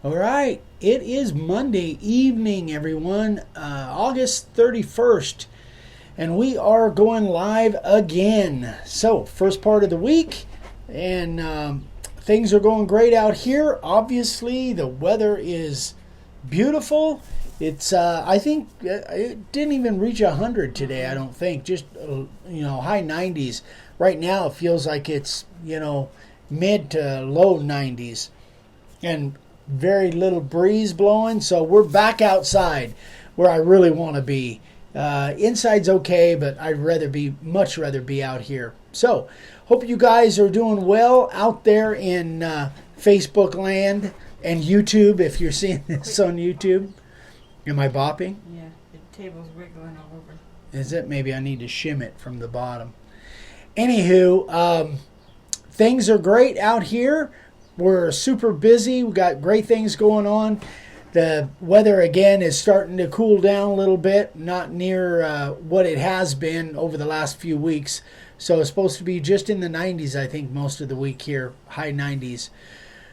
All right, it is Monday evening, everyone, August 31st, and we are going live again. So, first part of the week, and things are going great out here. Obviously, the weather is beautiful. It's, I think, it didn't even reach 100 today, I don't think. Just, high 90s. Right now, it feels like it's, mid to low 90s. And very little breeze blowing, so we're back outside where I really want to be. Inside's okay, but I'd much rather be out here. So, hope you guys are doing well out there in Facebook land and YouTube. If you're seeing this on YouTube, am I bopping? Yeah, the table's wiggling all over. Is it? Maybe I need to shim it from the bottom. Anywho, things are great out here. We're super busy. We've got great things going on. The weather, again, is starting to cool down a little bit, not near what it has been over the last few weeks. So it's supposed to be just in the 90s, I think, most of the week here, high 90s.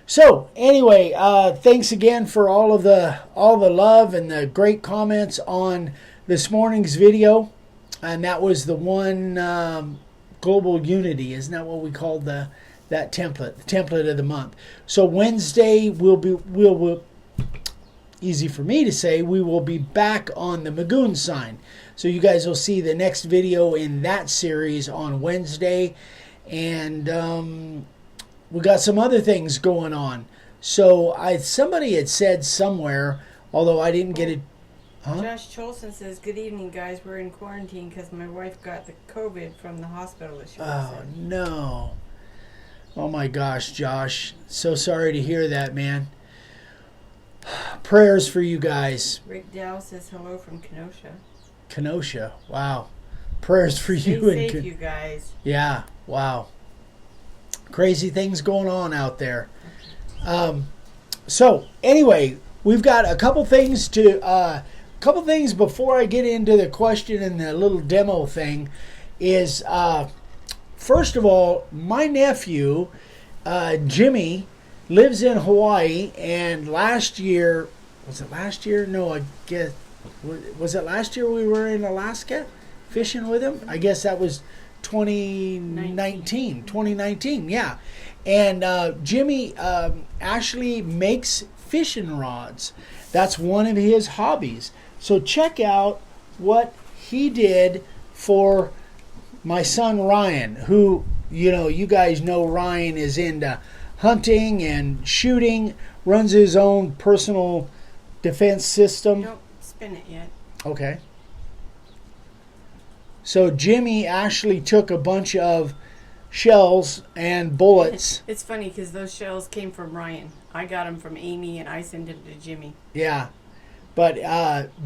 So anyway, thanks again for all the love and the great comments on this morning's video. And that was the one, Global Unity. Isn't that what we called that template of the month? So Wednesday we'll easy for me to say, we will be back on the Magoon sign. So you guys will see the next video in that series on Wednesday, and we got some other things going on. So somebody had said somewhere, although I didn't get it. Huh? Josh Cholson says, "Good evening, guys. We're in quarantine because my wife got the COVID from the hospital that she was in." No. Oh my gosh, Josh. So sorry to hear that, man. Prayers for you guys. Rick Dow says hello from Kenosha. Kenosha. Wow. Prayers for you. Stay safe, you guys. Yeah. Wow. Crazy things going on out there. So anyway, we've got a couple things before I get into the question and the little demo thing. Is first of all, my nephew, Jimmy, lives in Hawaii, and was it last year? No, I guess, was it last year we were in Alaska fishing with him? I guess that was 2019, yeah. And Jimmy actually makes fishing rods. That's one of his hobbies. So check out what he did for my son Ryan, who, you guys know Ryan is into hunting and shooting, runs his own personal defense system. Don't spin it yet. Okay. So Jimmy actually took a bunch of shells and bullets. It's funny because those shells came from Ryan. I got them from Amy, and I sent them to Jimmy. Yeah. But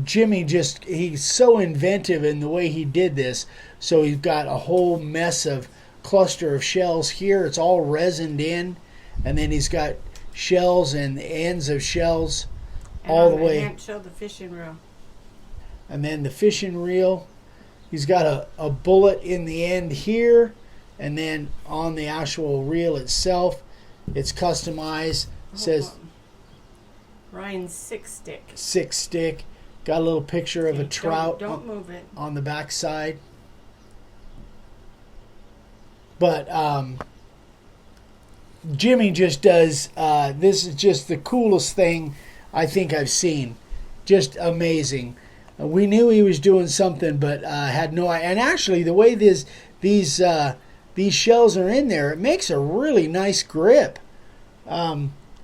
Jimmy he's so inventive in the way he did this. So he's got a whole mess of cluster of shells here. It's all resined in. And then he's got shells and the ends of shells all the way. And show the fishing reel. And then the fishing reel. He's got a bullet in the end here. And then on the actual reel itself, it's customized. It says Ryan's six stick. Got a little picture of a trout. Don't move it on the back side. But Jimmy just does. This is just the coolest thing I think I've seen. Just amazing. We knew he was doing something, but had no idea. And actually, the way these shells are in there, it makes a really nice grip.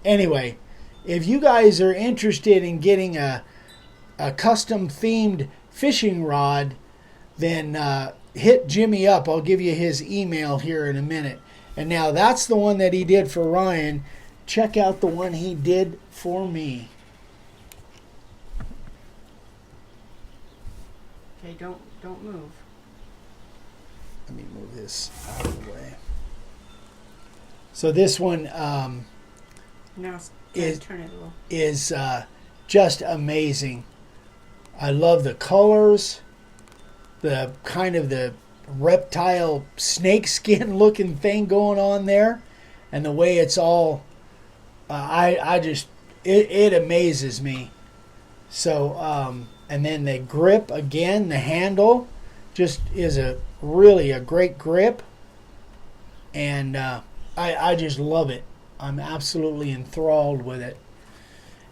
Anyway, if you guys are interested in getting a custom themed fishing rod, then hit Jimmy up. I'll give you his email here in a minute. And now that's the one that he did for Ryan. Check out the one he did for me. Okay, don't move. Let me move this out of the way. So this one Now turn it a little. is just amazing. I love the colors, the kind of the reptile snake skin looking thing going on there, and the way it's all. I it amazes me. So, and then the grip again, the handle just is really a great grip. And I just love it. I'm absolutely enthralled with it.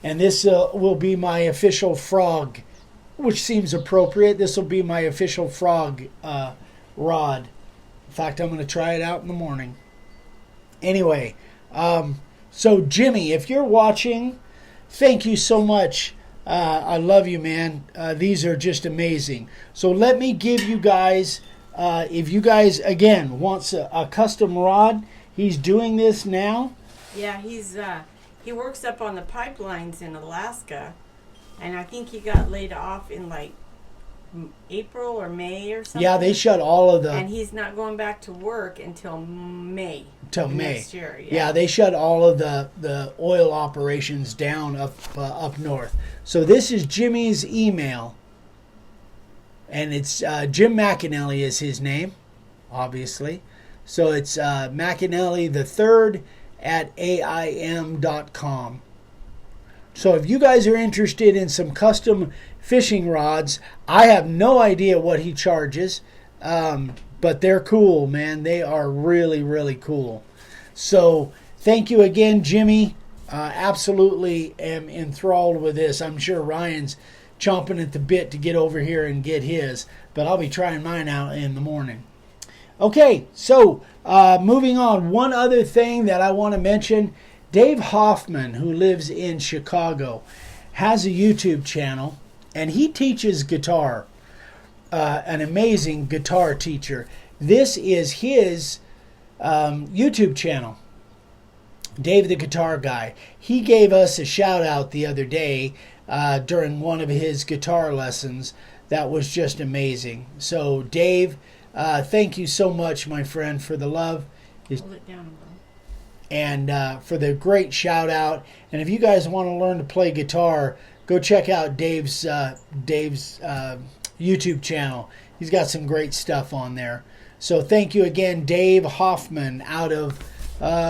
And this will be my official frog, which seems appropriate. This will be my official frog rod. In fact, I'm going to try it out in the morning. Anyway, so Jimmy, if you're watching, thank you so much. I love you, man. These are just amazing. So let me give you guys, if you guys, again, wants a custom rod, he's doing this now. Yeah, he works up on the pipelines in Alaska, and I think he got laid off in like April or May or something. Yeah, they shut all of the... And he's not going back to work until May. Till May. Next year, yeah, they shut all of the oil operations down up north. So this is Jimmy's email. And it's Jim McAnally is his name, obviously. So it's McAnally the third at AIM.com. So if you guys are interested in some custom fishing rods, I have no idea what he charges, but they're cool, man. They are really, really cool. So thank you again, Jimmy. Absolutely am enthralled with this. I'm sure Ryan's chomping at the bit to get over here and get his, but I'll be trying mine out in the morning. Okay, so moving on. One other thing that I want to mention, Dave Hoffman, who lives in Chicago, has a YouTube channel, and he teaches guitar. An amazing guitar teacher. This is his YouTube channel, Dave the Guitar Guy. He gave us a shout out the other day during one of his guitar lessons. That was just amazing. So Dave, thank you so much, my friend, for the love. Hold it down a little. And for the great shout out. And if you guys want to learn to play guitar, go check out Dave's YouTube channel. He's got some great stuff on there. So thank you again, Dave Hoffman out of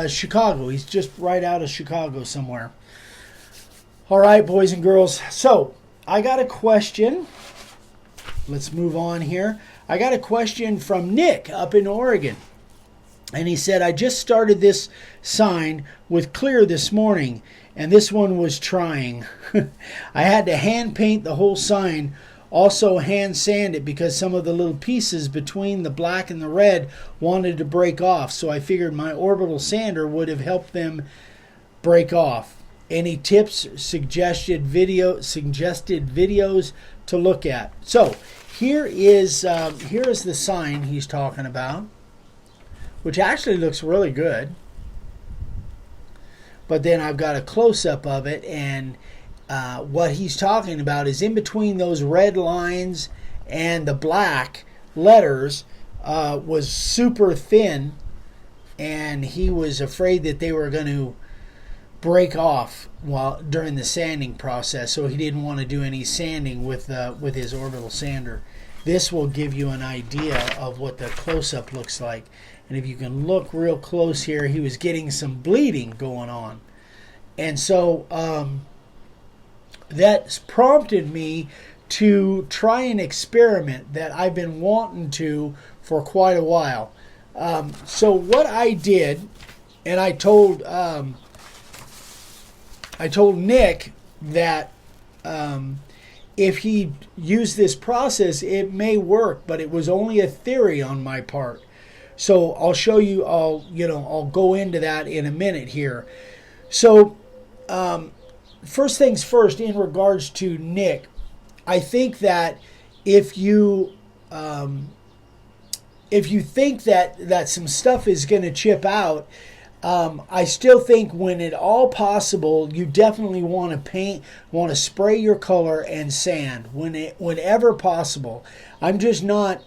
Chicago. He's just right out of Chicago somewhere. All right, boys and girls. So I got a question. Let's move on here. I got a question from Nick up in Oregon. And he said, I just started this sign with clear this morning, and this one was trying. I had to hand paint the whole sign, also hand sand it because some of the little pieces between the black and the red wanted to break off. So I figured my orbital sander would have helped them break off. Any tips, suggested videos to look at? So here is the sign he's talking about, which actually looks really good. But then I've got a close-up of it, and what he's talking about is in between those red lines and the black letters was super thin, and he was afraid that they were going to break off during the sanding process, so he didn't want to do any sanding with his orbital sander. This will give you an idea of what the close-up looks like. And if you can look real close here, he was getting some bleeding going on. And so that's prompted me to try an experiment that I've been wanting to for quite a while. So what I did, and I told Nick that if he used this process, it may work, but it was only a theory on my part. So I'll show you. I'll go into that in a minute here. So first things first, in regards to Nick, I think that if you think that some stuff is going to chip out, I still think when at all possible, you definitely want to paint, want to spray your color and sand whenever possible. I'm just not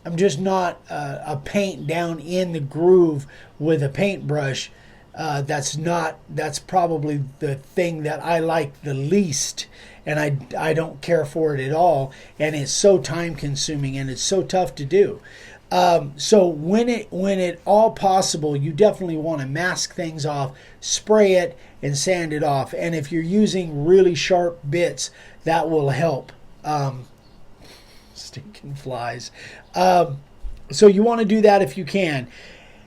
a paint down in the groove with a paintbrush. That's probably the thing that I like the least, and I don't care for it at all, and it's so time consuming and it's so tough to do. So when it all possible, you definitely want to mask things off, spray it, and sand it off. And if you're using really sharp bits, that will help. Stinking flies. So you want to do that if you can.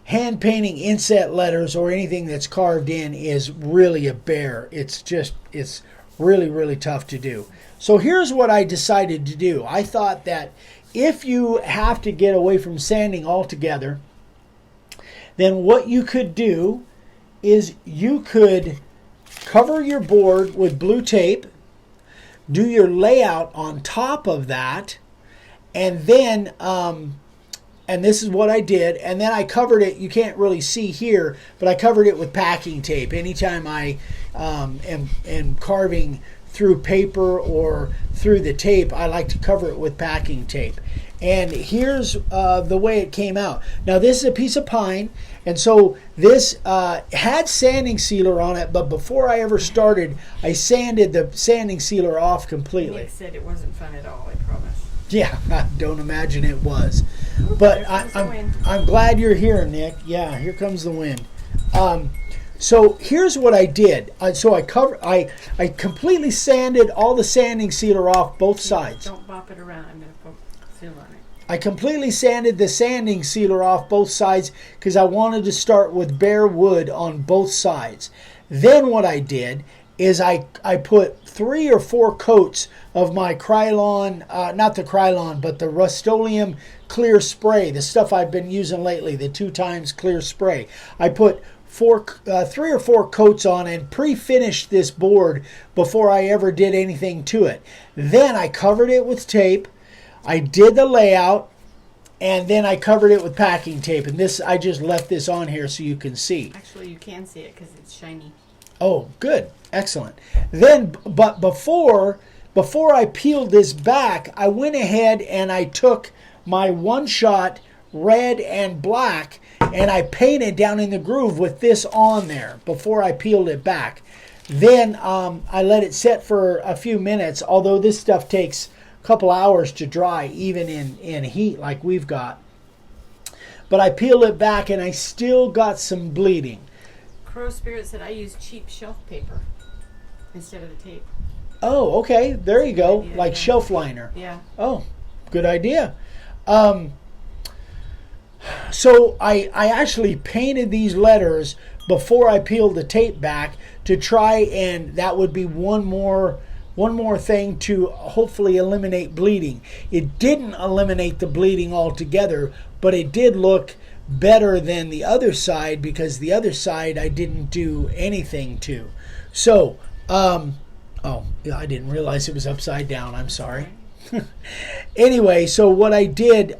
Hand painting inset letters or anything that's carved in is really a bear. It's really, really tough to do. So here's what I decided to do. I thought that if you have to get away from sanding altogether, then what you could do is you could cover your board with blue tape, do your layout on top of that, and then, and this is what I did, and then I covered it, you can't really see here, but I covered it with packing tape. Anytime I am carving through paper or through the tape, I like to cover it with packing tape. And here's the way it came out. Now this is a piece of pine, and so this had sanding sealer on it, but before I ever started, I sanded the sanding sealer off completely. Nick said it wasn't fun at all, I promise. Yeah, I don't imagine it was. But I'm glad you're here, Nick. Yeah, here comes the wind. So here's what I did. I completely sanded all the sanding sealer off both sides. Don't bop it around. I'm going to put seal on it. I completely sanded the sanding sealer off both sides because I wanted to start with bare wood on both sides. Then what I did is I put 3 or 4 coats of my Krylon, not the Krylon, but the Rust-Oleum clear spray, the stuff I've been using lately, the 2x clear spray. I put 3 or 4 coats on and pre-finished this board before I ever did anything to it. Then I covered it with tape. I did the layout, and then I covered it with packing tape. And this, I just left this on here so you can see. Actually, you can see it because it's shiny. Oh, good. Excellent. Then, but before I peeled this back, I went ahead and I took my one-shot red and black and I painted down in the groove with this on there before I peeled it back. Then I let it set for a few minutes, although this stuff takes a couple hours to dry, even in heat like we've got. But I peeled it back and I still got some bleeding. Crow Spirit said I use cheap shelf paper instead of the tape. Oh, okay. There you go. Idea, like yeah. shelf liner. Yeah. Oh, good idea. So I actually painted these letters before I peeled the tape back to try, and that would be one more thing to hopefully eliminate bleeding. It didn't eliminate the bleeding altogether, but it did look better than the other side because the other side I didn't do anything to. So, oh, I didn't realize it was upside down. I'm sorry. Anyway, so what I did,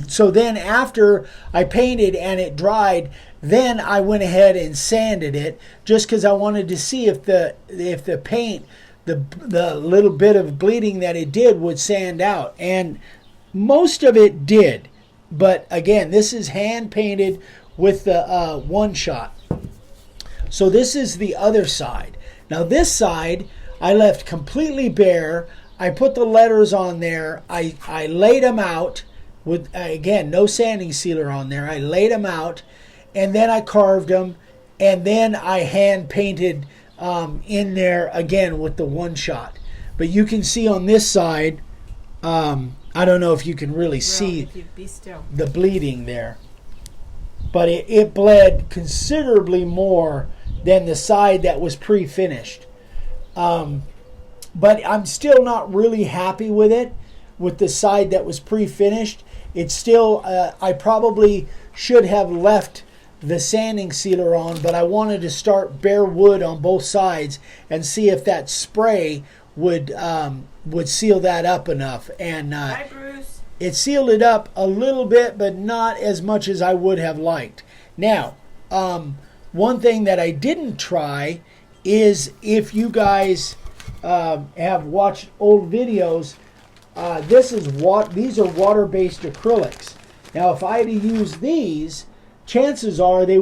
so then after I painted and it dried, then I went ahead and sanded it just because I wanted to see if the paint, the little bit of bleeding that it did would sand out. And most of it did. But again, this is hand painted with the one shot. So this is the other side. Now this side I left completely bare. I put the letters on there. I laid them out with, again, no sanding sealer on there. I laid them out and then I carved them and then I hand painted in there again with the one shot. But you can see on this side, I don't know if you can really see the bleeding there. But it bled considerably more than the side that was pre-finished. But I'm still not really happy with it, with the side that was pre-finished. It's still, I probably should have left the sanding sealer on, but I wanted to start bare wood on both sides and see if that spray would seal that up enough. And Hi, Bruce. It sealed it up a little bit, but not as much as I would have liked. Now, one thing that I didn't try is, if you guys have watched old videos, these are water-based acrylics. Now, if I had used these, chances are they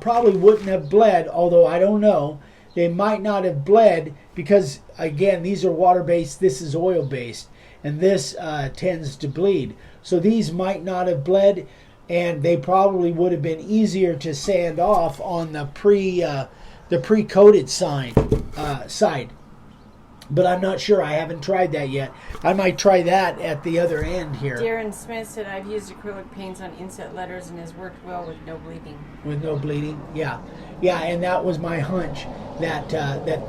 probably wouldn't have bled, although I don't know. They might not have bled because, again, these are water-based, this is oil-based. and this tends to bleed. So these might not have bled, and they probably would have been easier to sand off on the pre-coated side. But I'm not sure. I haven't tried that yet. I might try that at the other end here. Darren Smith said, I've used acrylic paints on inset letters and has worked well with no bleeding. With no bleeding, yeah. Yeah, and that was my hunch, that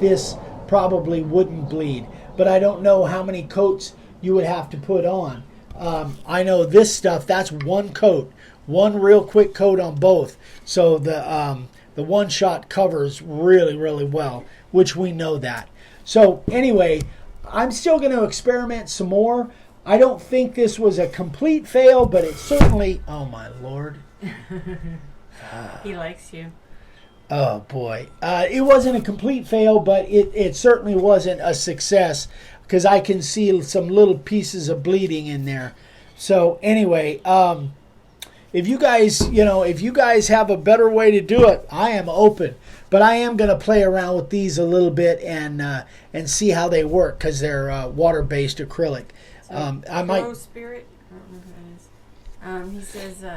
this probably wouldn't bleed. But I don't know how many coats you would have to put on. I know this stuff, that's one coat. One real quick coat on both. So the one shot covers really, really well, which we know that. So anyway, I'm still going to experiment some more. I don't think this was a complete fail, but it certainly... Oh, my Lord. He likes you. Oh, boy. It wasn't a complete fail, but it certainly wasn't a success because I can see some little pieces of bleeding in there. So anyway, if you guys have a better way to do it, I am open. But I am going to play around with these a little bit and see how they work because they're water-based acrylic. So I might. Pro Spirit. I don't know who that is. He says, hold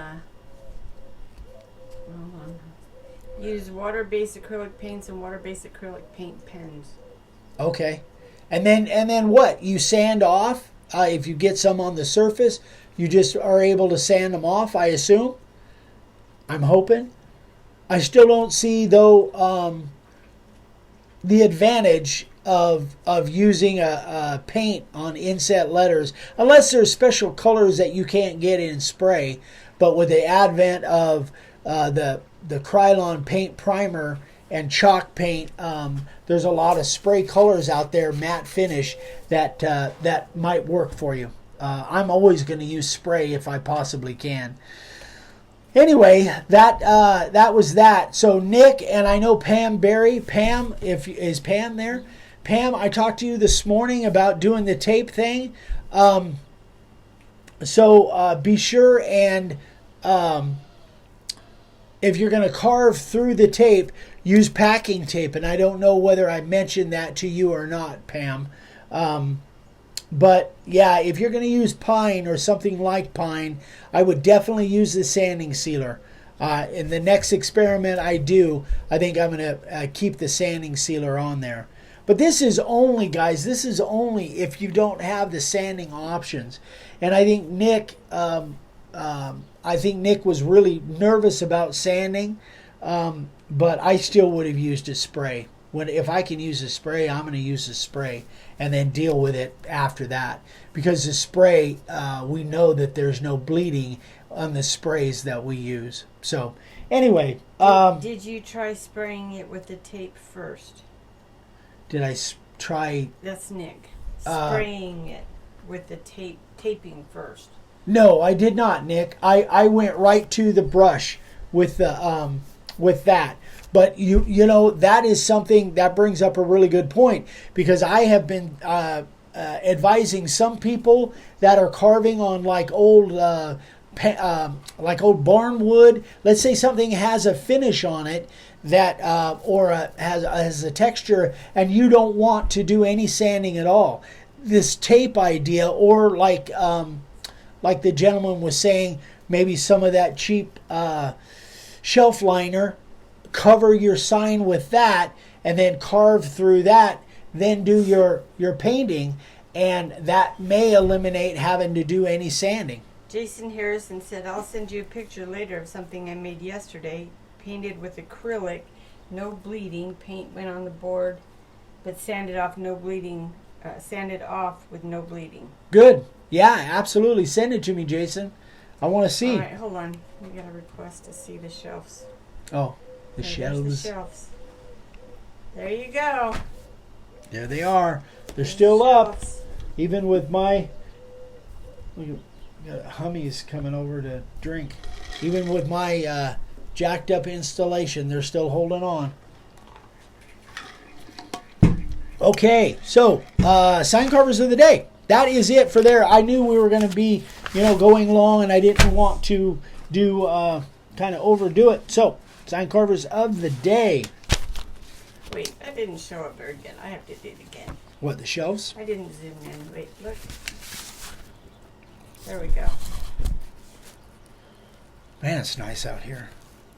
on. Use water-based acrylic paints and water-based acrylic paint pens. Okay, and then what? You sand off if you get some on the surface. You just are able to sand them off, I assume. I'm hoping. I still don't see, though, the advantage of using a paint on inset letters, unless there's special colors that you can't get in spray. But with the advent of the Krylon paint primer and chalk paint, there's a lot of spray colors out there, matte finish, that might work for you. I'm always going to use spray if I possibly can. Anyway, that was that. So Nick and I know Pam Berry. Pam, is Pam there? Pam, I talked to you this morning about doing the tape thing. So be sure and if you're going to carve through the tape, use packing tape. And I don't know whether I mentioned that to you or not, Pam. But yeah, if you're going to use pine or something like pine, I would definitely use the sanding sealer. In the next experiment I do, I think I'm going to keep the sanding sealer on there. But this is only, guys, this is only if you don't have the sanding options. And I think Nick was really nervous about sanding, but I still would have used a spray. If I can use a spray, I'm going to use a spray and then deal with it after that. Because the spray, we know that there's no bleeding on the sprays that we use. So, anyway. Did you try spraying it with the tape first? Did I try? That's Nick. Spraying it with the taping first. No, I did not, Nick. I went right to the brush with the with that. But you know, that is something that brings up a really good point, because I have been advising some people that are carving on like old barn wood. Let's say something has a finish on it that has a texture, and you don't want to do any sanding at all. This tape idea, or like the gentleman was saying, maybe some of that cheap shelf liner. Cover your sign with that and then carve through that, then do your painting, and that may eliminate having to do any sanding. Jason Harrison said, I'll send you a picture later of something I made yesterday, painted with acrylic, no bleeding, paint went on the board, but sanded off with no bleeding. Good. Yeah, absolutely. Send it to me, Jason. I want to see. All right, hold on. We got a request to see the shelves. Oh. The shelves. The shelves. There you go. There they are. They're still up. Even with my... Look, got hummies coming over to drink. Even with my jacked up installation, they're still holding on. Okay, so sign carvers of the day. That is it for there. I knew we were going to be, going long, and I didn't want to do kind of overdo it. So, sign carvers of the day. Wait, that didn't show up very good. I have to do it again. What, the shelves? I didn't zoom in. Wait, look. There we go. Man, it's nice out here.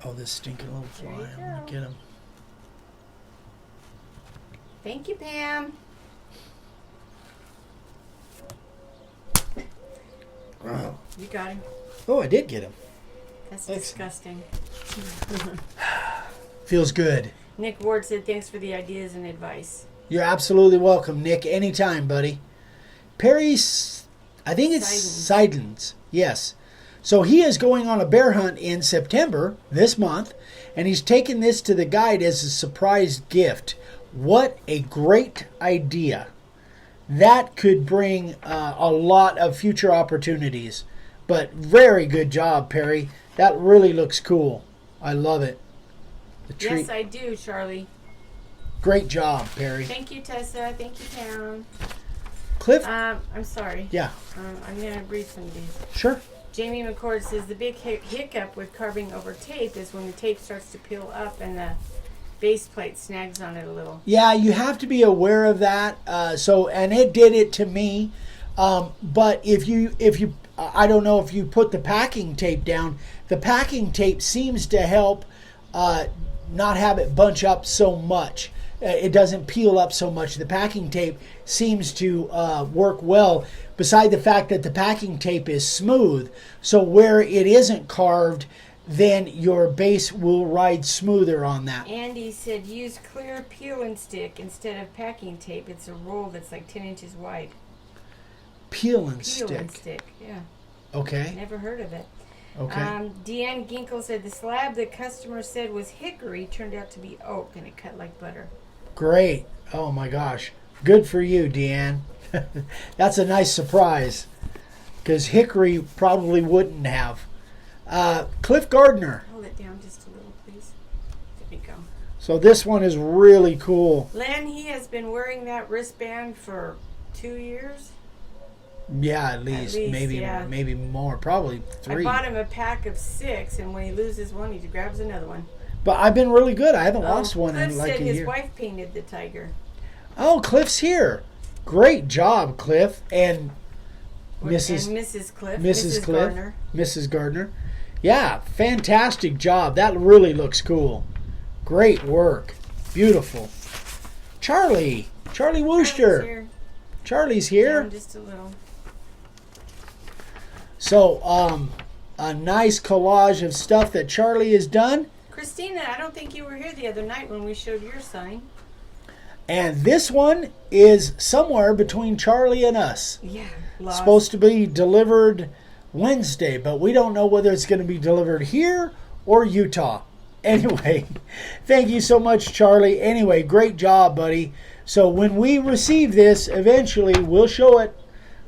Oh, this stinking little fly. There you I'm going go. to get him. Thank you, Pam. Oh, You got him. oh, I did get him. That's Excellent. disgusting. Feels good. Nick Ward said thanks for the ideas and advice. You're absolutely welcome, Nick. Anytime, buddy. Perry's, I think it's Seidens. Yes. So he is going on a bear hunt in September, this month, and he's taken this to the guide as a surprise gift. What a great idea. That could bring a lot of future opportunities. But very good job, Perry. That really looks cool. I love it. The tree. Yes, I do, Charlie. Great job, Perry. Thank you, Tessa. Thank you, Pam. Cliff? I'm sorry. Yeah, I'm going to read some of these. sure. Jamie McCord says the big hiccup with carving over tape is when the tape starts to peel up and the base plate snags on it a little. Yeah, you have to be aware of that. And it did it to me. But if you, I don't know if you put the packing tape down. The packing tape seems to help not have it bunch up so much. It doesn't peel up so much. The packing tape seems to work well, beside the fact that the packing tape is smooth. So where it isn't carved, then your base will ride smoother on that. Andy said use clear peel and stick instead of packing tape. It's a roll that's like 10 inches wide. Peel and Peel stick. and stick, yeah. Okay. Never heard of it. Okay. Deanne Ginkle said the slab the customer said was hickory turned out to be oak and it cut like butter. Great. Oh my gosh. Good for you, Deanne. That's a nice surprise. Because hickory probably wouldn't have. Cliff Gardner. Hold it down just a little, please. There we go. So this one is really cool. Len, he has been wearing that wristband for 2 years. Yeah, at least maybe yeah. maybe more, probably 3. I bought him a pack of 6, and when he loses one, he grabs another one. But I've been really good. I haven't lost one Cliff in like said a his year. wife painted the tiger. Oh, Cliff's here. Great job, Cliff and Mrs. And Mrs. Cliff. Mrs. Cliff. Gardner. Mrs. Gardner. Yeah, fantastic job. That really looks cool. Great work. Beautiful. Charlie Wooster. Charlie's here. Down just a little. So, a nice collage of stuff that Charlie has done. Christina, I don't think you were here the other night when we showed your sign. And this one is somewhere between Charlie and us. Yeah. Lost. Supposed to be delivered Wednesday, but we don't know whether it's going to be delivered here or Utah. Anyway, thank you so much, Charlie. Anyway, great job, buddy. So when we receive this, eventually we'll show it.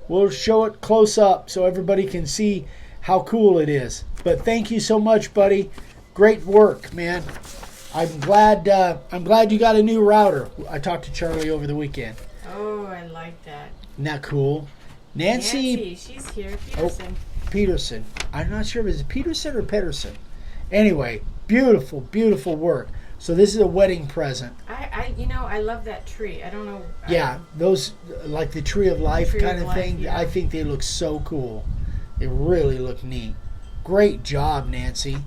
We'll show it close up so everybody can see how cool it is. But thank you so much, buddy. Great work, man. I'm glad you got a new router. I talked to Charlie over the weekend. Oh, I like that. Isn't that cool? Nancy, she's here. Peterson. Peterson. I'm not sure if it's Peterson or Pedersen. Anyway, beautiful, beautiful work. So this is a wedding present. I love that tree. I don't know. Yeah, those like the tree of life Tree kind of of life, thing. yeah. I think they look so cool. They really look neat. Great job, Nancy.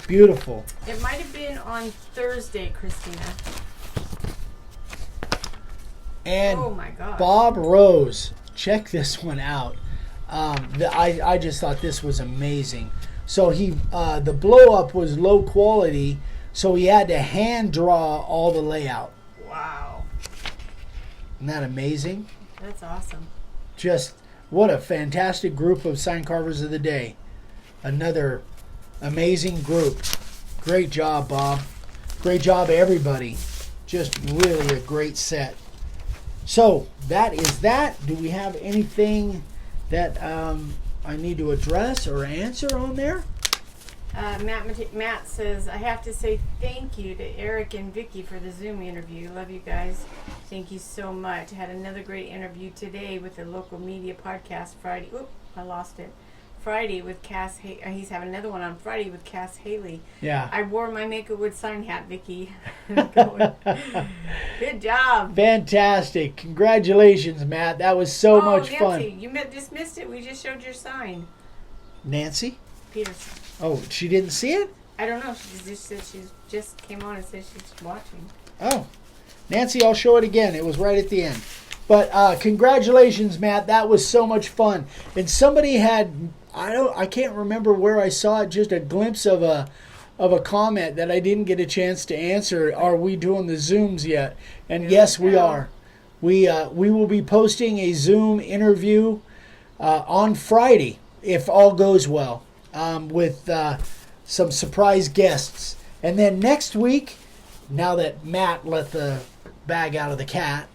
Beautiful. It might have been on Thursday, Christina. And oh my God. Bob Rose, check this one out. I just thought this was amazing. So the blow up was low quality, so he had to hand draw all the layout. Wow. Isn't that amazing? That's awesome. Just what a fantastic group of sign carvers of the day. Another amazing group. Great job, Bob. Great job, everybody. Just really a great set. So that is that. Do we have anything that I need to address or answer on there? Matt says, I have to say thank you to Eric and Vicky for the Zoom interview. Love you guys. Thank you so much. Had another great interview today with the local media podcast Friday. Oop, I lost it. Friday with Cass. He's having another one on Friday with Cass Haley. Yeah. I wore my Make a Wood sign hat, Vicki. Good job. Fantastic. Congratulations, Matt. That was so much fun. Nancy, you just missed it. We just showed your sign. Nancy? Peterson. Oh, she didn't see it? I don't know. She just said she just came on and said she's watching. Oh. Nancy, I'll show it again. It was right at the end. But congratulations, Matt. That was so much fun. And somebody had, I can't remember where I saw it, just a glimpse of a comment that I didn't get a chance to answer. Are we doing the Zooms yet? And yes, we are. We will be posting a Zoom interview on Friday, if all goes well, with some surprise guests. And then next week, now that Matt let the bag out of the cat,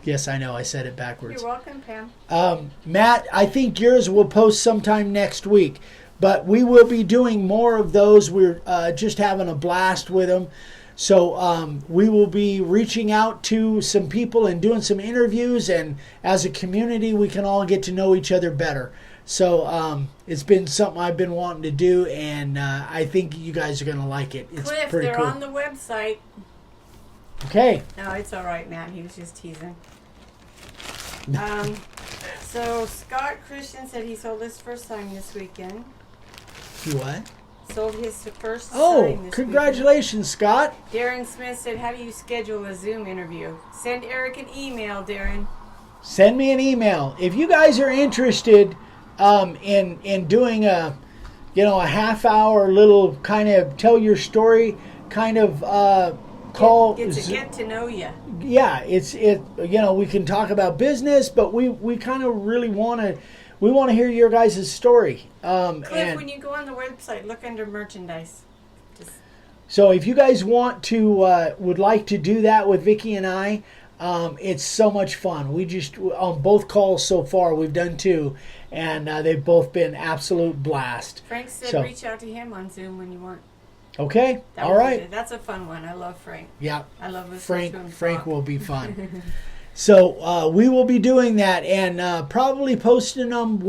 yes, I know, I said it backwards. You're welcome, Pam. Matt, I think yours will post sometime next week, but we will be doing more of those. We're just having a blast with them. So we will be reaching out to some people and doing some interviews, and as a community, we can all get to know each other better. So it's been something I've been wanting to do, and I think you guys are going to like it. It's Cliff, pretty they're cool. on the website. Okay. No, it's all right, Matt. He was just teasing. So Scott Christian said he sold his first sign this weekend. You what? Sold his first sign Oh, this congratulations, Scott. weekend. Darren Smith said, how do you schedule a Zoom interview? Send Eric an email, Darren. Send me an email. If you guys are interested in doing a half hour little kind of tell your story kind of call. Get to know you. Yeah, we can talk about business, but we kind of really want to hear your guys' story. Cliff, when you go on the website, look under merchandise. So if you guys would like to do that with Vicki and I, it's so much fun. We just, on both calls so far, we've done 2, and they've both been absolute blast. Frank said reach out to him on Zoom when you want. Okay, all right. That's a fun one. I love Frank. Yeah, I love listening to him. Frank will be fun. So we will be doing that, and probably posting them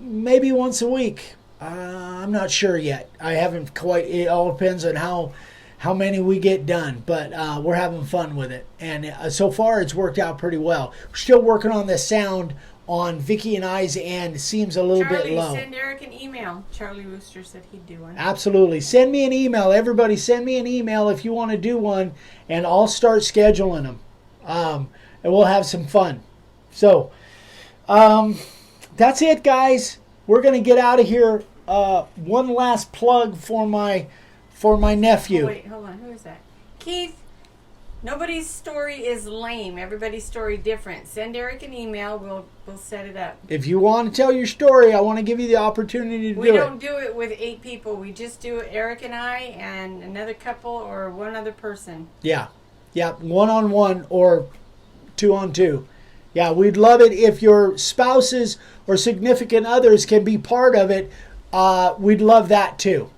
maybe once a week. I'm not sure yet. I haven't quite. It all depends on how many we get done, but we're having fun with it, and so far it's worked out pretty well. We're still working on the sound on Vicki and I's end. It seems a little bit low. Send Eric an email. Charlie Rooster said he'd do one. Absolutely. Send me an email. Everybody send me an email if you want to do one, and I'll start scheduling them, and we'll have some fun. So that's it, guys. We're going to get out of here. One last plug for my nephew. Oh, wait, hold on. Who is that? Keith. Nobody's story is lame. Everybody's story different. Send Eric an email. We'll set it up. If you want to tell your story, I want to give you the opportunity to do it. We don't do it with 8 people. We just do it Eric and I and another couple or one other person. Yeah. 1-on-1 or 2-on-2. Yeah, we'd love it if your spouses or significant others can be part of it. We'd love that too.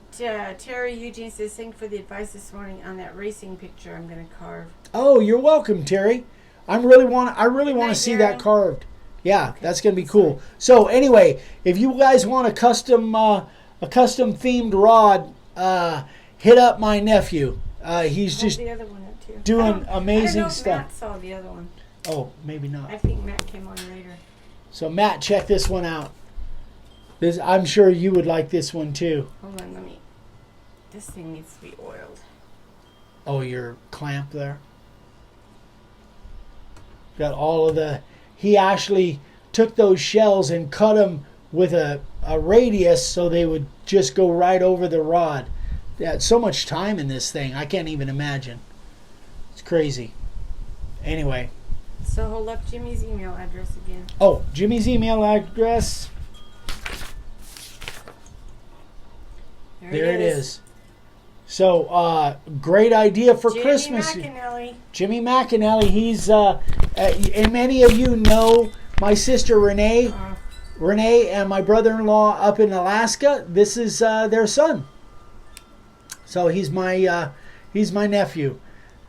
Terry Eugene says, thank you for the advice this morning on that racing picture I'm going to carve. Oh, you're welcome, Terry. I really want to see that carved. Yeah, okay. That's going to be cool. So anyway, if you guys want a custom themed rod, hit up my nephew. He's just the other one up too. Doing amazing I don't know if stuff. Matt saw the other one. Oh, maybe not. I think Matt came on later. So Matt, check this one out. I'm sure you would like this one too. Hold on, this thing needs to be oiled. Oh, your clamp there? Got all of the... He actually took those shells and cut them with a radius so they would just go right over the rod. There's so much time in this thing. I can't even imagine. It's crazy. Anyway. So hold up Jimmy's email address again. Oh, Jimmy's email address. There it is. So, great idea for Christmas. Jimmy McAnally. He's, and many of you know my sister Renee. Renee and my brother-in-law up in Alaska. This is their son. So he's my nephew.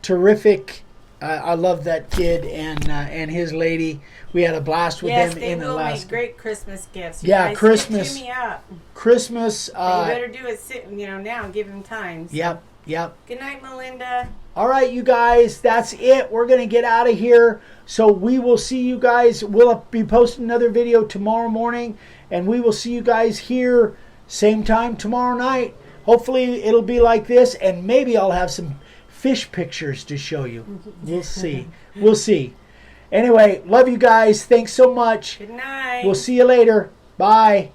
Terrific I love that kid and his lady. We had a blast with them in Yes, they will Alaska. make great Christmas gifts. Yeah, Guys, Christmas. hit me up. Christmas. But you better do it, now. Give him time. So. Yep. Good night, Melinda. All right, you guys, that's it. We're going to get out of here. So we will see you guys. We'll be posting another video tomorrow morning, and we will see you guys here same time tomorrow night. Hopefully it'll be like this, and maybe I'll have some fish pictures to show you. We'll see. We'll see. Anyway, love you guys. Thanks so much. Good night. We'll see you later. Bye.